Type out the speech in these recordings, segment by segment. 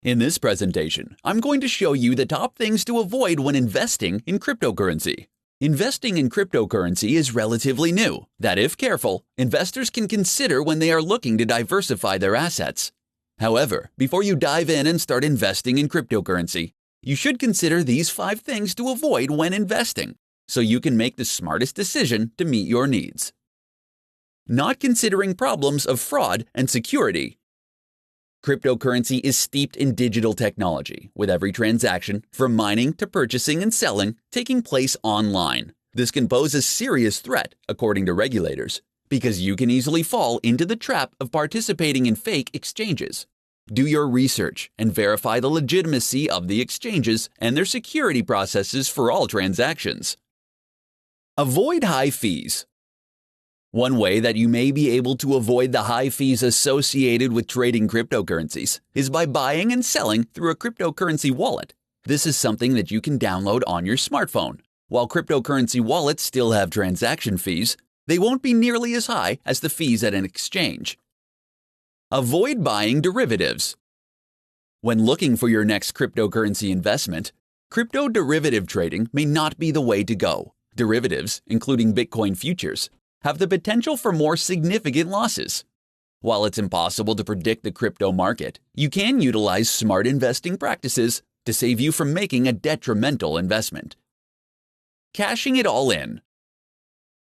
In this presentation, I'm going to show you the top things to avoid when investing in cryptocurrency. Investing in cryptocurrency is relatively new that, if careful, investors can consider when they are looking to diversify their assets. However, before you dive in and start investing in cryptocurrency, you should consider these 5 things to avoid when investing, so you can make the smartest decision to meet your needs. Not considering problems of fraud and security. Cryptocurrency is steeped in digital technology, with every transaction, from mining to purchasing and selling, taking place online. This can pose a serious threat, according to regulators, because you can easily fall into the trap of participating in fake exchanges. Do your research and verify the legitimacy of the exchanges and their security processes for all transactions. Avoid high fees. One way that you may be able to avoid the high fees associated with trading cryptocurrencies is by buying and selling through a cryptocurrency wallet. This is something that you can download on your smartphone. While cryptocurrency wallets still have transaction fees, they won't be nearly as high as the fees at an exchange. Avoid buying derivatives. When looking for your next cryptocurrency investment, crypto derivative trading may not be the way to go. Derivatives, including Bitcoin futures, have the potential for more significant losses. While it's impossible to predict the crypto market, you can utilize smart investing practices to save you from making a detrimental investment. Cashing it all in.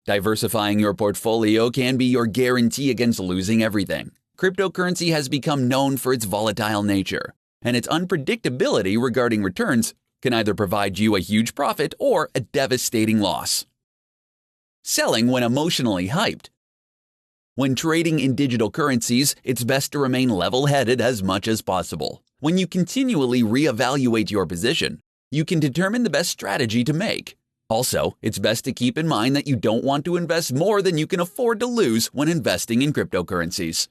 Diversifying your portfolio can be your guarantee against losing everything. Cryptocurrency has become known for its volatile nature, and its unpredictability regarding returns can either provide you a huge profit or a devastating loss. Selling when emotionally hyped. When trading in digital currencies, it's best to remain level-headed as much as possible. When you continually reevaluate your position, you can determine the best strategy to make. Also, it's best to keep in mind that you don't want to invest more than you can afford to lose when investing in cryptocurrencies.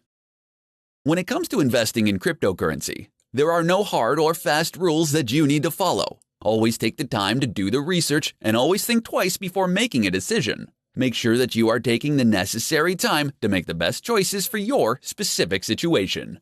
When it comes to investing in cryptocurrency, there are no hard or fast rules that you need to follow. Always take the time to do the research and always think twice before making a decision. Make sure that you are taking the necessary time to make the best choices for your specific situation.